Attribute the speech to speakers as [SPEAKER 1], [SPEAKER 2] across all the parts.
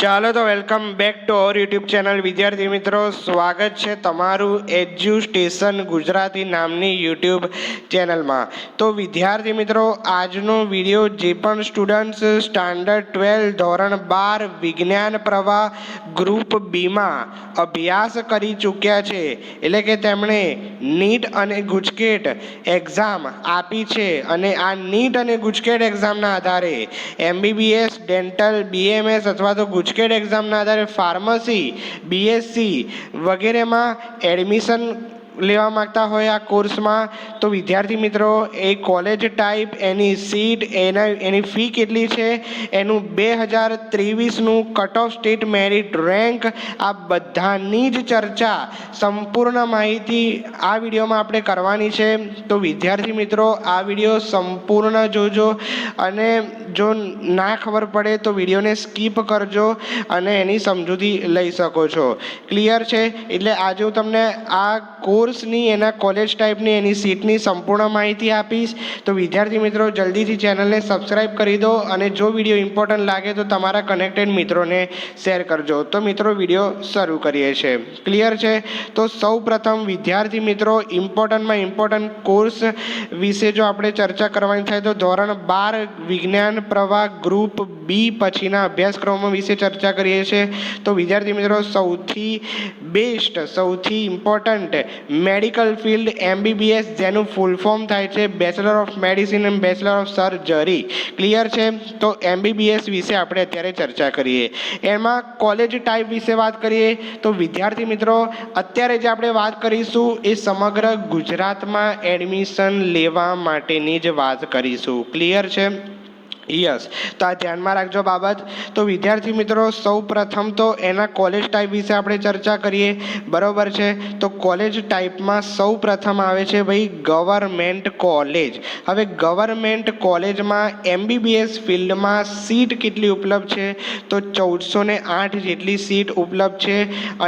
[SPEAKER 1] ચાલો તો welcome back to our YouTube channel વિદ્યાર્થી મિત્રો, સ્વાગત છે તમારું એજ્યુ સ્ટેશન ગુજરાતી નામની યુટ્યુબ ચેનલમાં। તો વિદ્યાર્થી મિત્રો, આજનો વિડીયો જે પણ સ્ટુડન્ટ્સ સ્ટાન્ડર્ડ 12 ધોરણ 12 વિજ્ઞાન પ્રવાહ ગ્રુપ બીમાં અભ્યાસ કરી ચૂક્યા છે, એટલે કે તેમણે નીટ અને ગુજકેટ એક્ઝામ આપી છે અને આ નીટ અને ગુજકેટ એક્ઝામના આધારે MBBS, ડેન્ટલ, BMS અથવા તો ગુજકેટ એક્ઝામના આધારે ફાર્મસી, BSc વગેરેમાં એડમિશન લેવા માંગતા હોય આ કોર્સમાં, તો વિદ્યાર્થી મિત્રો એ કોલેજ ટાઈપ, એની સીટ, એની ફી કેટલી છે, એનું 2023નું cut off state merit rank, આ બધાની જ ચર્ચા, સંપૂર્ણ માહિતી આ વિડીયોમાં આપણે કરવાની છે। તો વિદ્યાર્થી મિત્રો, આ વિડીયો સંપૂર્ણ જોજો અને જો ના ખબર પડે તો વિડીયોને સ્કીપ કરજો અને એની સમજૂતી લઈ શકો છો। ક્લિયર છે? એટલે આજે હું તમને આ કોર્સની, એના કોલેજ ટાઈપની, એની સીટની સંપૂર્ણ માહિતી આપીશ। તો વિદ્યાર્થી મિત્રો, જલ્દીથી ચેનલને સબસ્ક્રાઈબ કરી દો અને જો વિડીયો ઇમ્પોર્ટન્ટ લાગે તો તમારા કનેક્ટેડ મિત્રોને શેર કરજો। તો મિત્રો, વિડીયો શરૂ કરીએ છીએ। ક્લિયર છે? તો સૌ પ્રથમ વિદ્યાર્થી મિત્રો, ઇમ્પોર્ટન્ટમાં ઇમ્પોર્ટન્ટ કોર્સ વિશે જો આપણે ચર્ચા કરવાની થાય તો ધોરણ 12 વિજ્ઞાન પ્રવાહ ગ્રુપ બી પછીના અભ્યાસક્રમો વિશે ચર્ચા કરીએ છીએ। તો વિદ્યાર્થી મિત્રો, સૌથી બેસ્ટ, સૌથી ઇમ્પોર્ટન્ટ મેડિકલ ફિલ્ડ MBBS, જેનું ફૂલ ફોર્મ થાય છે bachelor of medicine and bachelor of surgery. Clear છે? તો MBBS વિશે આપણે અત્યારે ચર્ચા કરીએ। એમાં કોલેજ ટાઈપ વિશે વાત કરીએ તો વિદ્યાર્થી મિત્રો, અત્યારે જે આપણે વાત કરીશું એ સમગ્ર ગુજરાતમાં એડમિશન લેવા માટેની જ વાત કરીશું। ક્લિયર છે? યસ, તો આ ધ્યાનમાં રાખજો બાબત। તો વિદ્યાર્થી મિત્રો, સૌ પ્રથમ તો એના કોલેજ ટાઈપ વિશે આપણે ચર્ચા કરીએ, બરોબર છે? તો કોલેજ ટાઈપમાં સૌ પ્રથમ આવે છે ભાઈ ગવર્મેન્ટ કોલેજ। હવે ગવર્મેન્ટ કોલેજમાં MBBS ફિલ્ડમાં સીટ કેટલી ઉપલબ્ધ છે? તો 1408 જેટલી સીટ ઉપલબ્ધ છે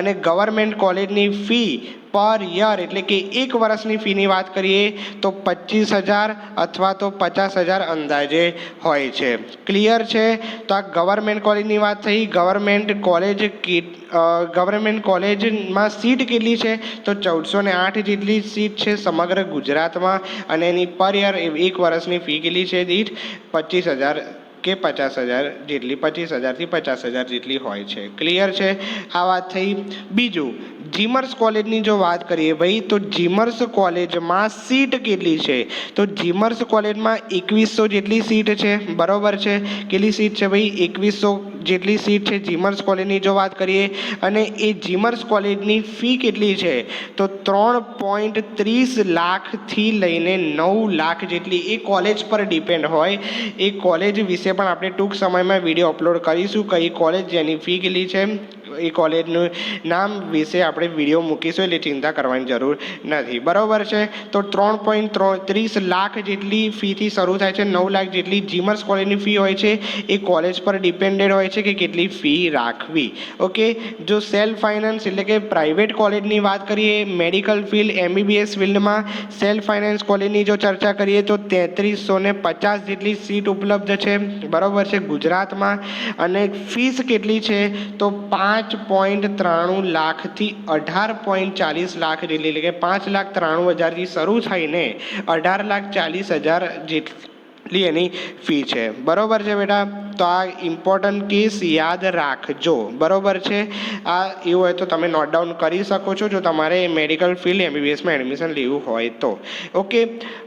[SPEAKER 1] અને ગવર્મેન્ટ કોલેજની ફી પર યર, એટલે કે એક વર્ષની ફીની વાત કરીએ તો 25,000 અથવા તો 50,000 અંદાજે હોય છે। ક્લિયર છે? તો આ ગવર્મેન્ટ કોલેજની વાત થઈ। ગવર્મેન્ટ કોલેજમાં સીટ કેટલી છે? તો 1408 જેટલી સીટ છે સમગ્ર ગુજરાતમાં અને એની પર યર એક વર્ષની ફી કેટલી છે? દીઠ 25,000 કે 50,000 જેટલી, 25,000 થી 50,000 જેટલી હોય છે। ક્લિયર છે? આ વાત થઈ। બીજું, જીમર્સ કોલેજની જો વાત કરીએ ભાઈ, તો જીમર્સ કોલેજમાં સીટ કેટલી છે? તો જીમર્સ કોલેજમાં 2100 જેટલી સીટ છે, બરોબર છે? કેટલી સીટ છે ભાઈ? 2100 જેટલી સીટ છે જીમર્સ કોલેજની જો વાત કરીએ। અને એ જીમર્સ કોલેજની ફી કેટલી છે? તો 3.30 લાખથી લઈને 9 લાખ જેટલી એ કોલેજ પર ડિપેન્ડ હોય। એ કોલેજ વિશે પણ આપણે ટૂંક સમયમાં વિડીયો અપલોડ કરીશું, કઈ કોલેજ, જેની ફી કેટલી છે, એ કોલેજનું નામ વિશે આપણે વિડીયો મૂકીશું, એટલે ચિંતા કરવાની જરૂર નથી, બરોબર છે? તો 3.30 લાખ જેટલી ફીથી શરૂ થાય છે, 9 લાખ જેટલી જીમર્સ કોલેજની ફી હોય છે। એ કોલેજ પર ડિપેન્ડેડ હોય છે કે કેટલી ફી રાખવી। ઓકે, જો સેલ્ફ ફાઇનાન્સ એટલે કે પ્રાઇવેટ કોલેજની વાત કરીએ, મેડિકલ ફિલ્ડ MBBS ફિલ્ડમાં સેલ્ફ ફાઇનાન્સ કોલેજની જો ચર્ચા કરીએ તો 3350 જેટલી સીટ ઉપલબ્ધ છે, બરોબર છે, ગુજરાતમાં। અને ફીસ કેટલી છે? તો 5.93 લાખથી 18.40 લાખ જેટલી, એટલે કે 5,93,000થી શરૂ થઈને 18,40,000 જેટલી એની ફી છે, બરોબર છે બેટા? તો આ ઇમ્પોર્ટન્ટ કેસ યાદ રાખજો, બરોબર છે? આ એવું હોય તો તમે નોટ ડાઉન કરી શકો છો જો તમારે મેડિકલ ફિલ્ડ MBBSમાં એડમિશન લેવું હોય તો। ઓકે,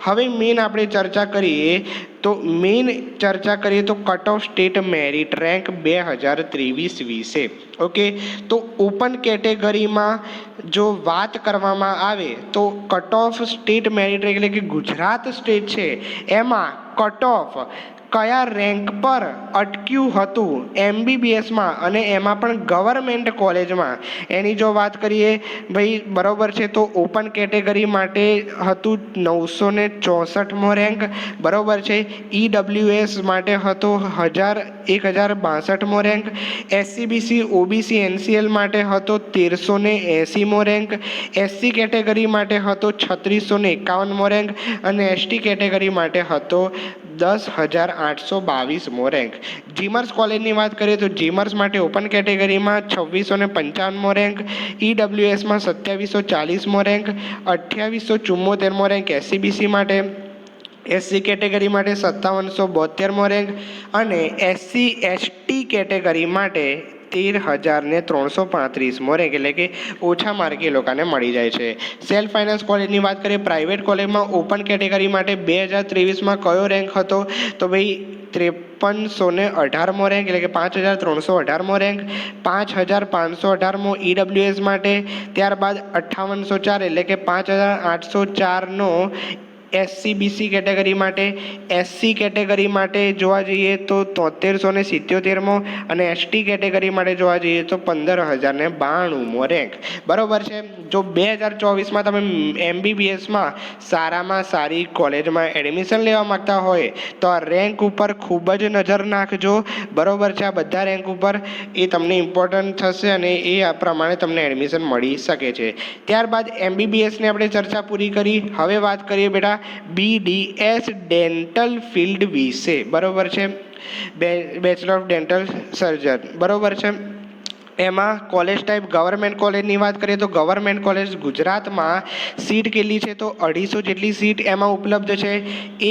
[SPEAKER 1] હવે મેઇન આપણે ચર્ચા કરીએ તો cut off state merit rank 2023 વિશે। ઓકે, તો ઓપન કેટેગરીમાં જો વાત કરવામાં આવે તો કટ ઓફ સ્ટેટ મેરિટ એટલે કે ગુજરાત સ્ટેટ છે એમાં કટ ઓફ કયા રેન્ક પર અટક્યું હતું MBBSમાં, અને એમાં પણ ગવર્મેન્ટ કોલેજમાં, એની જો વાત કરીએ ભાઈ, બરોબર છે? તો ઓપન કેટેગરી માટે હતું 964મો રેન્ક, બરોબર છે? EWS માટે હતો 1062મો rank, SC BC OBC NCL માટે હતો 1380મો રેન્ક, SC કેટેગરી માટે હતો 3651મો રેન્ક અને ST કેટેગરી માટે હતો 10,822મો રેન્ક. જીમર્સ કોલેજની વાત કરીએ તો જીમર્સ માટે ઓપન કેટેગરીમાં 2655મો રેન્ક, ઈડબ્લ્યુએસમાં 2740મો રેન્ક, 2874મો રેન્ક એસસીબીસી માટે, એસસી કેટેગરી માટે 5772મો રેન્ક અને એસસી એસટી કેટેગરી માટે 13,335મો રેન્ક, એટલે કે ઓછા માર્કે એ લોકોને મળી જાય છે. સેલ્ફ ફાઇનાન્સ કોલેજની વાત કરીએ, પ્રાઇવેટ કોલેજમાં ઓપન કેટેગરી માટે 2023માં કયો રેન્ક હતો? તો ભાઈ 5318મો રેન્ક, એટલે કે 5318મો રેન્ક, 5518મો ઈડબ્લ્યુએસ માટે, ત્યારબાદ 5804 એટલે કે 5804નો એસસીબીસી કેટેગરી માટે, એસસી કેટેગરી માટે જોવા જઈએ તો 7377મો અને એસટી કેટેગરી માટે જોવા જઈએ તો 15,092મો રેન્ક. બરોબર છે. જો 2024માં તમે એમબીબીએસમાં સારામાં સારી કોલેજમાં એડમિશન લેવા માંગતા હોય તો આ રેન્ક ઉપર ખૂબ જ નજર નાખજો. બરોબર છે. આ બધા રેન્ક ઉપર એ તમને ઇમ્પોર્ટન્ટ થશે અને એ આ પ્રમાણે તમને એડમિશન મળી શકે છે. ત્યારબાદ એમબીબીએસની આપણે ચર્ચા પૂરી કરી. હવે વાત કરીએ બેટા બીડીએસ ડેન્ટલ ફિલ્ડ વિશે. બરોબર છે. બેચલર ઓફ ડેન્ટલ સર્જન. બરોબર છે. એમાં કોલેજ ટાઈપ ગવર્મેન્ટ કોલેજની વાત કરીએ તો ગવર્મેન્ટ કોલેજ ગુજરાતમાં સીટ કેટલી છે? તો 250 જેટલી સીટ એમાં ઉપલબ્ધ છે.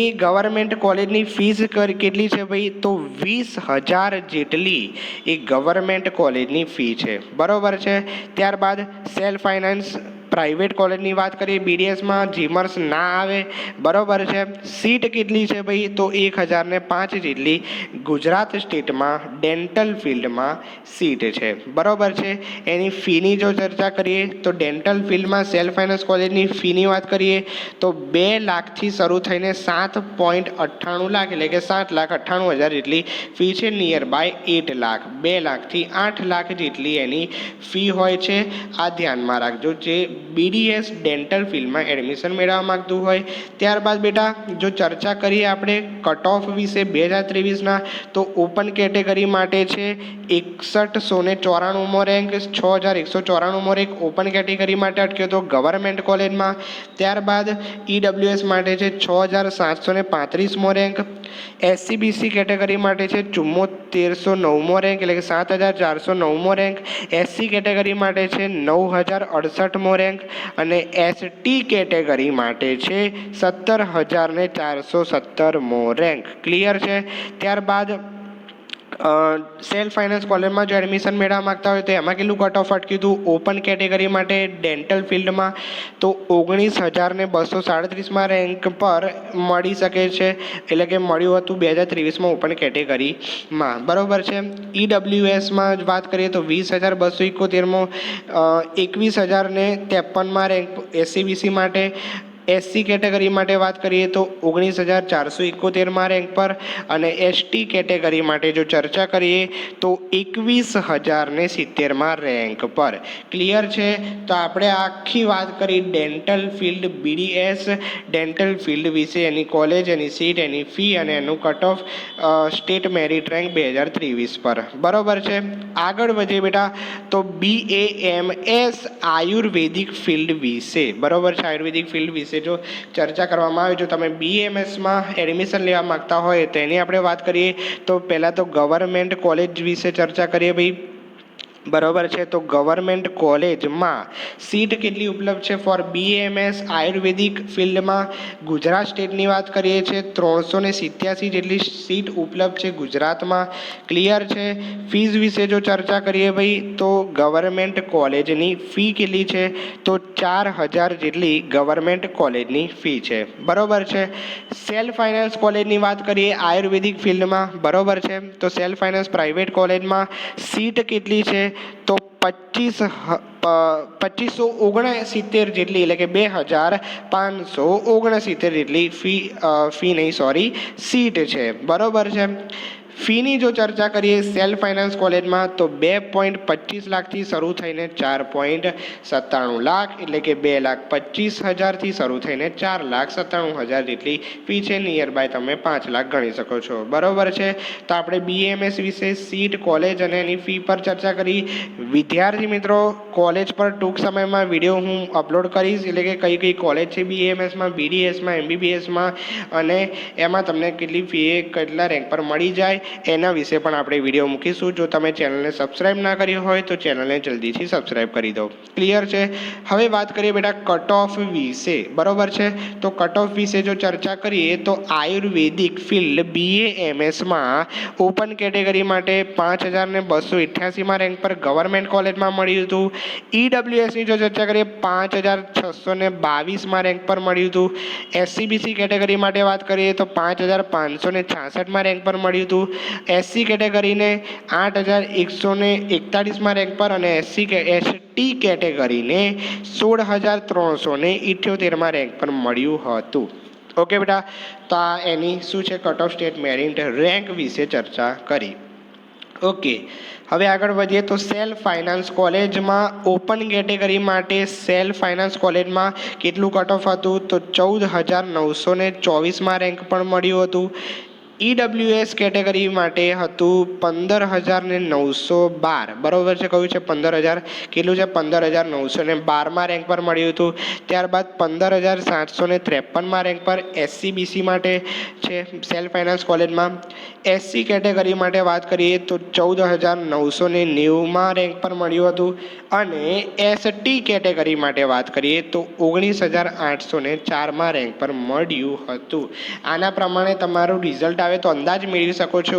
[SPEAKER 1] એ ગવર્મેન્ટ કોલેજની ફીસ કેટલી છે ભાઈ? તો 20,000 જેટલી એ ગવર્મેન્ટ કોલેજની ફી છે. બરોબર છે. ત્યારબાદ સેલ્ફ ફાઇનાન્સ પ્રાઇવેટ કોલેજની વાત કરીએ, બીડીએસમાં જીમર્સ ના આવે. બરોબર છે. સીટ કેટલી છે ભાઈ? તો 1005 જેટલી ગુજરાત સ્ટેટમાં ડેન્ટલ ફિલ્ડમાં સીટ છે. બરોબર છે. એની ફીની જો ચર્ચા કરીએ તો ડેન્ટલ ફિલ્ડમાં સેલ્ફ ફાઇનાન્સ કોલેજની ફીની વાત કરીએ તો 2 લાખથી શરૂ થઈને 7.98 લાખ એટલે કે 7,98,000 જેટલી ફી છે. નિયર બાય 8 લાખ, 2 લાખથી 8 લાખ જેટલી એની ફી હોય છે. આ ધ્યાનમાં રાખજો જે બીડીએસ ડેન્ટલ ફિલ્ડમાં એડમિશન મેળવવા માંગતું હોય. ત્યારબાદ બેટા જો ચર્ચા કરીએ આપણે કટ ઓફ વિશે 2023ના તો ઓપન કેટેગરી માટે છે 6194મો રેન્ક, 6194મો રેન્ક ઓપન કેટેગરી માટે અટક્યો હતો ગવર્મેન્ટ કોલેજમાં. ત્યારબાદ ઈડબ્લ્યુએસ માટે છે 6735મો રેન્ક, એસસીબીસી કેટેગરી માટે છે 7409મો રેન્ક એટલે કે 7409મો રેન્ક, એસસી કેટેગરી માટે છે 9068મો રેન્ક અને એસટી કેટેગરી માટે છે 17,417મો રેન્ક. ક્લિયર છે. ત્યારબાદ સેલ્ફ ફાઇનાન્સ કોલેજમાં જો એડમિશન મેળવવા માંગતા હોય તો એમાં કેટલું કટ ઓફ અટક્યું હતું? ઓપન કેટેગરી માટે ડેન્ટલ ફિલ્ડમાં તો 19,237માં રેન્ક પર મળી શકે છે, એટલે કે મળ્યું હતું 2023માં ઓપન કેટેગરીમાં. બરોબર છે. ઈડબ્લ્યુએસમાં વાત કરીએ તો 20,271મો, 21,053માં રેન્ક એસસીબીસી માટે. એસસી કેટેગરી માટે વાત કરીએ તો 19,471માં રેન્ક પર અને એસટી કેટેગરી માટે જો ચર્ચા કરીએ તો 21,070માં રેન્ક પર. ક્લિયર છે. તો આપણે આખી વાત કરી dental field BDS dental field વિશે, એની કોલેજ, એની સીટ, એની ફી અને એનું cut off state merit rank 2023 પર. બરોબર છે. આગળ વધીએ બેટા તો બીએએમએસ આયુર્વેદિક ફિલ્ડ વિશે. બરોબર છે. આયુર્વેદિક ફિલ્ડ વિશે જો ચર્ચા કરવામાં આવે, જો તમે બીએમએસમાં એડમિશન લેવા માંગતા હોય તો એની આપણે વાત કરીએ તો પહેલાં તો ગવર્મેન્ટ કોલેજ વિશે ચર્ચા કરીએ ભાઈ. બરોબર છે. તો ગવર્મેન્ટ કોલેજમાં સીટ કેટલી ઉપલબ્ધ છે ફોર બીએમએસ આયુર્વેદિક ફિલ્ડમાં? ગુજરાત સ્ટેટની વાત કરીએ છીએ 387 જેટલી સીટ ઉપલબ્ધ છે ગુજરાતમાં. ક્લિયર છે. ફીઝ વિશે જો ચર્ચા કરીએ ભાઈ તો ગવર્મેન્ટ કોલેજની ફી કેટલી છે? તો 4,000 જેટલી ગવર્મેન્ટ કોલેજની ફી છે. બરોબર છે. સેલ્ફ ફાઇનાન્સ કોલેજની વાત કરીએ આયુર્વેદિક ફિલ્ડમાં. બરોબર છે. તો સેલ્ફ ફાઇનાન્સ પ્રાઇવેટ કોલેજમાં સીટ કેટલી છે? તો 2569 જેટલી એટલે કે 2,569 જેટલી સીટ છે. બરોબર છે. ફીની જો ચર્ચા કરીએ સેલ્ફ ફાઇનાન્સ કોલેજમાં તો 2.25 લાખથી શરૂ થઈને 4.97 લાખ એટલે કે 2,25,000થી શરૂ થઈને 4,97,000 જેટલી ફી છે. નિયર બાય તમે 5 લાખ ગણી શકો છો. બરોબર છે. તો આપણે બીએમએસ વિશે સીટ, કોલેજ અને એની ફી પર ચર્ચા કરી. વિદ્યાર્થી મિત્રો કોલેજ પર ટૂંક સમયમાં વિડીયો હું અપલોડ કરીશ, એટલે કે કઈ કઈ કોલેજ છે BAMSમાં, BDSમાં, MBBSમાં, અને એમાં તમને કેટલી ફી કેટલા રેન્ક પર મળી જાય એના વિશે પણ આપણે વિડીયો મૂકીશું. જો તમે ચેનલને સબસ્ક્રાઈબ ના કરી હોય તો ચેનલને જલ્દીથી સબસ્ક્રાઈબ કરી દો. ક્લિયર છે? હવે વાત કરીએ બેટા કટ ઓફ વિશે. બરોબર છે, તો કટ ઓફ વિશે જો ચર્ચા કરીએ તો આયુર્વેદિક ફિલ્ડ BAMSમાં ઓપન કેટેગરી માટે 5288માં રેન્ક પર ગવર્મેન્ટ કોલેજમાં મળ્યું હતું. EWSની જો ચર્ચા કરીએ 5622માં રેન્ક પર મળ્યું હતું. SCBC કેટેગરી માટે વાત કરીએ તો 5566માં રેન્ક પર મળ્યું હતું. SC કેટેગરીને 8141માં રેન્ક પર, અને ST કેટેગરીને 16378માં રેન્ક પર મળ્યું હતું. ઓકે બેટા, તો આ એની શું છે cut off state merit rank વિશે ચર્ચા કરી. ઓકે, હવે આગળ વધીએ તો સેલ્ફ ફાઇનાન્સ કોલેજમાં ઓપન કેટેગરી માટે સેલ્ફ ફાઇનાન્સ કોલેજમાં કેટલું કટ ઓફ હતું? તો 14924માં રેન્ક પણ મળ્યું હતું. EWS કેટેગરી માટે હતું 15912. બરોબર છે, કયું છે 15000, કેટલું છે 15912માં રેન્ક પર મળ્યું હતું. ત્યારબાદ 15753માં રેન્ક પર SCBC માટે છે સેલ્ફ ફાઇનાન્સ કોલેજમાં. SC કેટેગરી માટે વાત કરીએ તો 14990માં રેન્ક પર મળ્યું હતું. અને ST કેટેગરી માટે વાત કરીએ તો 19804માં રેન્ક પર મળ્યું હતું. આના પ્રમાણે તમારું રિઝલ્ટ આવે તો અંદાજ મેળવી શકો છો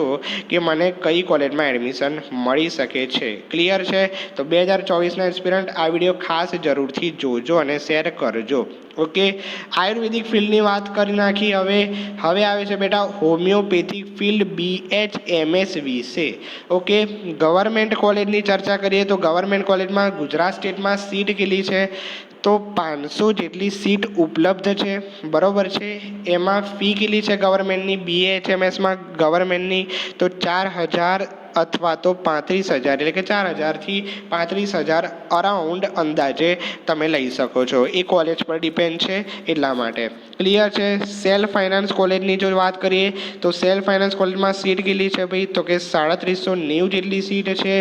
[SPEAKER 1] કે મને કઈ કોલેજમાં એડમિશન મળી શકે છે. ક્લિયર છે? તો 2024ના એસ્પિરન્ટ આ વિડીયો ખાસ જરૂરથી જોજો અને શેર કરજો. ઓકે, આયુર્વેદિક ફિલ્ડની વાત કરી નાખી. હવે આવે છે બેટા હોમિયોપેથિક ફિલ્ડ BHMS વિશે. ઓકે, ગવર્મેન્ટ કોલેજની ચર્ચા કરીએ તો ગવર્મેન્ટ કોલેજમાં ગુજરાત સ્ટેટમાં સીટ કેટલી છે? તો 500 જેટલી સીટ ઉપલબ્ધ છે. બરોબર છે, એમાં ફી કેટલી છે ગવર્મેન્ટની BHMSમાં ગવર્મેન્ટની? તો 4000 અથવા તો 35000, એટલે કે 4000થી 35000 અરાઉન્ડ અંદાજે તમે લઈ શકો છો. એ કોલેજ પર ડિપેન્ડ છે એટલા માટે. ક્લિયર છે? સેલ્ફ ફાઇનાન્સ કોલેજની જો વાત કરીએ તો સેલ્ફ ફાઇનાન્સ કોલેજમાં સીટ કેટલી છે ભાઈ? તો કે 3790 જેટલી સીટ છે.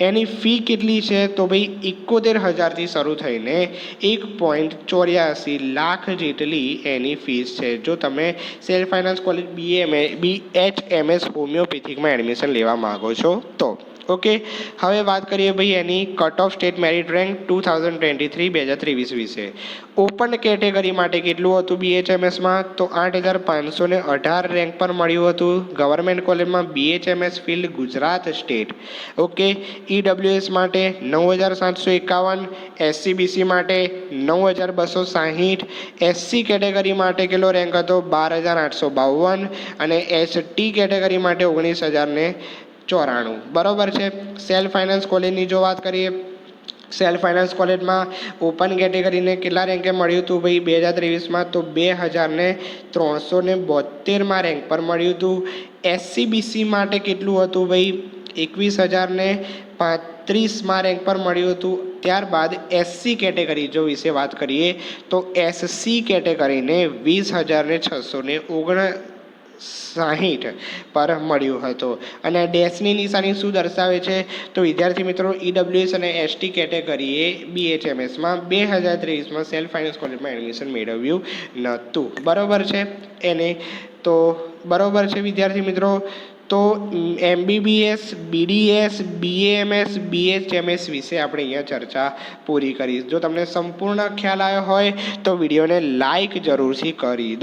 [SPEAKER 1] એની ફી કેટલી છે? તો ભાઈ 71000થી શરૂ થઈને 1.84 લાખ જેટલી એની ફીસ છે, જો તમે સેલ્ફ ફાઇનાન્સ કોલેજ BHMS હોમિયોપેથિકમાં એડમિશન લેવા માંગો છો તો. ઓકે, હવે વાત કરીએ ભાઈ એની cut off state merit rank 2023 વિશે. ઓપન કેટેગરી માટે કેટલું હતું BHMSમાં? તો 8518 રેન્ક પર મળ્યું હતું ગવર્મેન્ટ કોલેજમાં BHMS field Gujarat state. Okay, EWS માટે 9751, SCBC માટે 9260, SC કેટેગરી માટે કેટલો રેન્ક હતો? 12852, અને ST કેટેગરી માટે 19094. બરોબર છે. સેલ્ફ ફાઇનાન્સ કોલેજની જો વાત કરીએ, સેલ્ફ ફાઇનાન્સ કોલેજમાં ઓપન કેટેગરીને કેટલા રેન્કે મળ્યું હતું ભાઈ 2023માં? તો 2372માં રેન્ક પર મળ્યું હતું. SCBC માટે કેટલું હતું ભાઈ? 21035માં રેન્ક પર મળ્યું હતું. ત્યારબાદ SC કેટેગરી જો વિશે વાત કરીએ તો SC કેટેગરીને 20659 પર મળ્યું હતું. અને ડેશની નિશાની શું દર્શાવે છે? તો વિદ્યાર્થી મિત્રો EWS અને ST કેટેગરીએ BHMSમાં 2023માં સેલ્ફ ફાઇનાન્સ કોલેજમાં એડમિશન મેળવ્યું નહોતું. બરોબર છે એને તો. બરોબર છે વિદ્યાર્થી મિત્રો. તો MBBS, BDS, BAMS, BHMS વિશે આપણે અહીંયા ચર્ચા પૂરી કરી. જો તમને સંપૂર્ણ ખ્યાલ આવ્યો હોય તો વિડીયોને લાઈક જરૂરથી કરી દો.